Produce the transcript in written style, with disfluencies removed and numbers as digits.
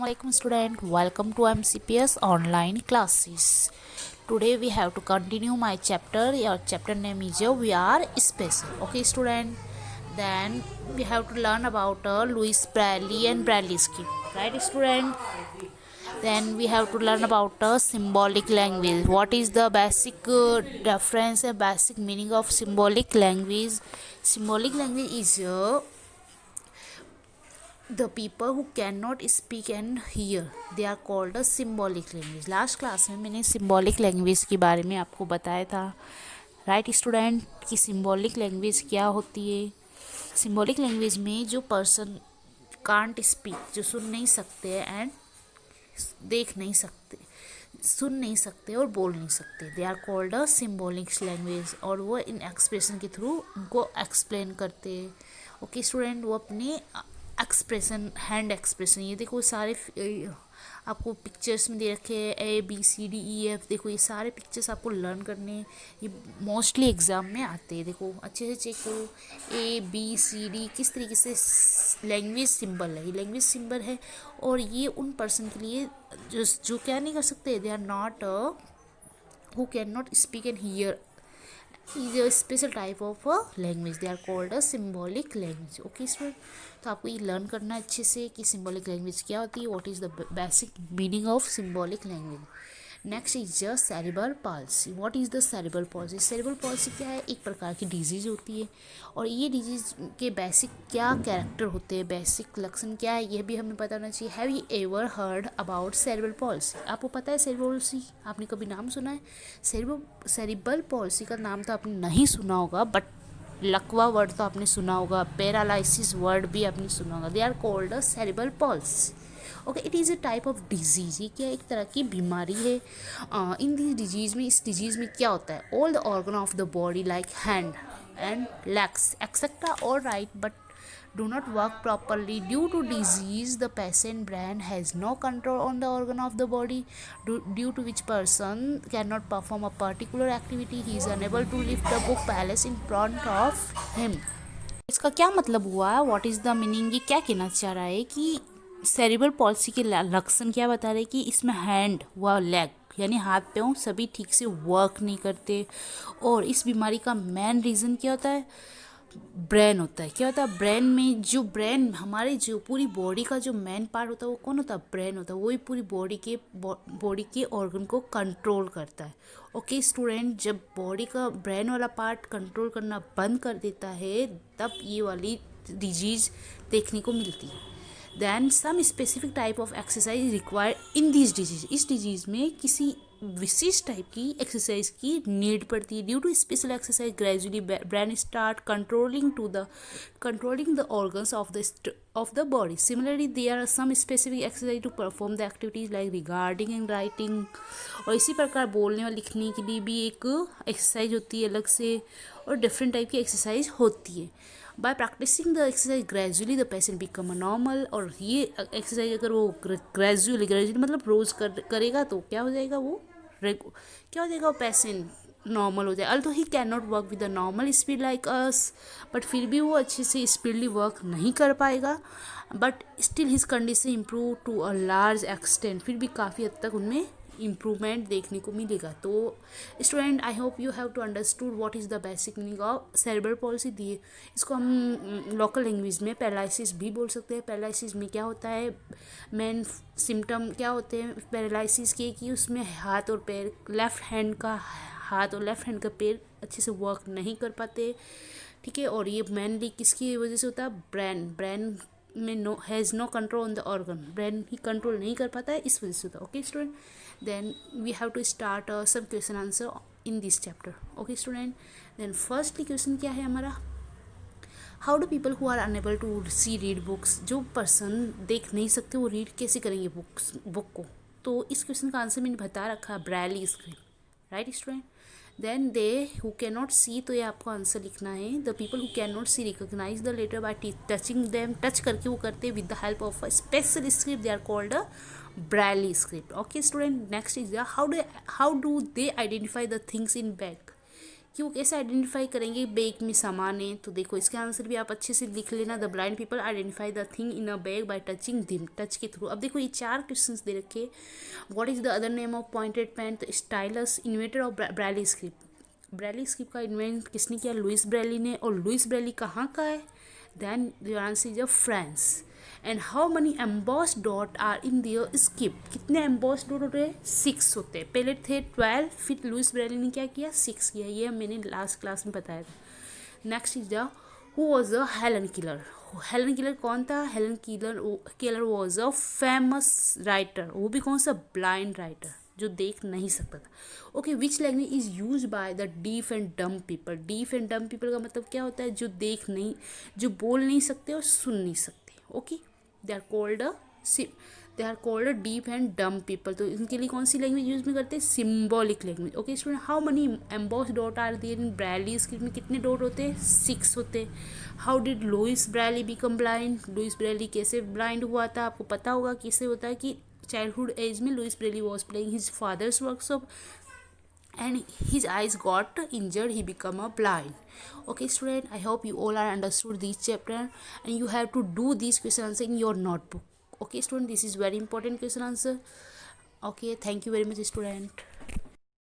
Assalamualaikum student, welcome to MCPS online classes. Today we have to continue my chapter. Your chapter name is We Are Special. Okay student, then we have to learn about Louis Braille and Braille scheme. Right student? Then we have to learn about symbolic language. What is the basic difference and basic meaning of symbolic language? Symbolic language is the people who cannot speak and hear, they are called a symbolic language. Last class में मैंने symbolic language के बारे में आपको बताया था, right student, कि symbolic language क्या होती है. सिम्बॉलिक लैंग्वेज में जो पर्सन कांट स्पीक, जो सुन नहीं सकते एंड देख नहीं सकते, सुन नहीं सकते और बोल नहीं सकते, they are called a symbolic language. और वो इन एक्सप्रेशन के थ्रू उनको एक्सप्लेन करते हैं. ओके स्टूडेंट, वो अपने एक्सप्रेशन, हैंड एक्सप्रेशन, ये देखो सारे आपको पिक्चर्स में दे रखे हैं, ABCDEF. देखो ये सारे पिक्चर्स आपको लर्न करने, ये मोस्टली एग्ज़ाम में आते हैं. देखो अच्छे से चेक करो, ABCD किस तरीके से लैंग्वेज सिंबल है. ये लैंग्वेज सिंबल है और ये उन पर्सन के लिए जो क्या नहीं कर सकते, they are not who can not speak and hear is a special type of a language. They are called a symbolic language. Okay student, तो आपको ये लर्न करना है अच्छे से कि symbolic language क्या होती है, what is the basic meaning of symbolic language. Next is the cerebral palsy. What is the cerebral palsy? Cerebral palsy क्या है? एक प्रकार की डिजीज़ होती है और ये डिजीज़ के बेसिक क्या कैरेक्टर होते हैं, बेसिक लक्षण क्या है, यह भी हमें पता होना चाहिए. Have you ever heard about cerebral palsy? आपको पता है सेरिब्रल पॉल्सी? आपने कभी नाम सुना है? सेरिब्रल पॉल्सी का नाम तो आपने नहीं सुना होगा, बट लकवा वर्ड तो आपने सुना होगा, पैरालिसिस वर्ड भी आपने सुना होगा. They are called a cerebral palsy. Okay, it is a type of disease. ये क्या एक तरह की बीमारी है. इन दिस डिजीज़ में, इस डिजीज़ में क्या होता है, all the organ of the body like hand and legs etcetera all right but do not work properly. Due to disease, the patient brain has no control on the organ of the body, due to which person cannot perform a particular activity. He is unable to lift the book palace in front of him. इसका क्या मतलब हुआ? What is the meaning? ये क्या कहना चाह रहा है कि सेरिब्रल पॉल्सी के लक्षण क्या बता रहे हैं कि इसमें हैंड व लेग यानी हाथ पाँव सभी ठीक से वर्क नहीं करते. और इस बीमारी का मेन रीज़न क्या होता है? ब्रेन होता है. क्या होता है? ब्रेन में जो ब्रेन हमारे जो पूरी बॉडी का जो मेन पार्ट होता है वो कौन होता है? ब्रेन होता है. वही पूरी बॉडी के ऑर्गन को कंट्रोल करता है. ओके स्टूडेंट, जब बॉडी का ब्रेन वाला पार्ट कंट्रोल करना बंद कर देता है तब ये वाली डिजीज़ देखने को मिलती है. Then some specific type of exercise required in this disease. इस डिजीज़ में किसी विशिष्ट टाइप की एक्सरसाइज की नीड पड़ती है. Due to special exercise gradually brain start controlling the organs of the body. Similarly, there are some specific exercise to perform the activities like regarding and writing. और इसी प्रकार बोलने और लिखने के लिए भी एक एक्सरसाइज होती है अलग से, और डिफरेंट टाइप की एक्सरसाइज होती है. By practising the exercise gradually the patient become a normal. और ये एक्सरसाइज अगर वो ग्रेजुअली मतलब रोज़ करेगा तो क्या हो जाएगा, वो क्या हो जाएगा, वो पेशेंट नॉर्मल हो जाए. Although he can not work with the normal speed like us, but फिर भी वो अच्छे से स्पीडली वर्क नहीं कर पाएगा. But still his condition improve to a large extent. फिर भी काफ़ी हद तक उनमें इम्प्रूवमेंट देखने को मिलेगा. तो student, I hope you have to understood what is the basic meaning of cerebral palsy. दिए इसको हम लोकल लैंग्वेज में पैरालिसिस भी बोल सकते हैं. पैरालिसिस में क्या होता है, मेन सिम्टम क्या होते हैं पैरालिसिस के, कि उसमें हाथ और पैर, लेफ्ट हैंड का हाथ और लेफ्ट हैंड का पैर अच्छे से वर्क नहीं कर पाते. ठीक है, और ये मेनली किसकी वजह से होता है? ब्रेन में has no control on the organ. Brain ही कंट्रोल नहीं कर पाता है, इस वजह से होता है. Okay student, then we have to start some question answer in this chapter. Okay student, then firstly question क्या है हमारा? How do people who are unable to see read books? जो पर्सन देख नहीं सकते वो रीड कैसे करेंगे बुक को? तो इस क्वेश्चन का आंसर मैंने बता रखा है, Braille script. Right student, then they who can not see, तो ये आपको आंसर लिखना है. The people who can not see recognise the letter by touching them. Touch करके वो करते हैं with the help of a special script. They are called a Braille script. Okay student, next is how do they identify the things in bag? कि वो कैसे identify करेंगे bag में सामान है। तो देखो इसका आंसर भी आप अच्छे से लिख लेना। The blind people identify the thing in a bag by touching them, touch के थ्रू। अब देखो ये 4 क्वेश्चंस दे रखे। What is the other name of pointed pen, stylus, inventor of Braille script. Braille script का इन्वेंट किसने किया, Louis Braille ने। और लुइस ब्रैली कहाँ का है, then your answer is France. And how many emboss dot are in their script, कितने emboss dot होते हैं, 6 होते हैं। पहले थे 12, फिर लुइस ब्रैली ने क्या किया, 6 किया। ये मैंने लास्ट क्लास में बताया था। Next is the who was the Helen killer. Helen killer कौन था, Helen killer was a famous writer. वो भी कौन सा, ब्लाइंड राइटर, जो देख नहीं सकता था। Okay, which language is use by the deaf and dumb people. Deaf and dumb people का मतलब क्या होता है, जो देख नहीं, जो बोल नहीं सकते और सुन नहीं सकते। Okay, they are called deaf and dumb people. तो इनके लिए कौन सी लैंग्वेज यूज में करते हैं, symbolic language. Okay student, how many emboss dot are there in Braille script में कितने डॉट होते हैं, 6 होते हैं। How did Louis Braille become blind, Louis Braille कैसे ब्लाइंड हुआ था, आपको पता होगा किससे होता है कि चाइल्डहुड एज में Louis Braille was playing his father's workshop and his eyes got injured, he become a blind. Okay student, I hope you all are understood this chapter and you have to do these question answer in your notebook. Okay student, this is very important question answer. Okay, thank you very much student.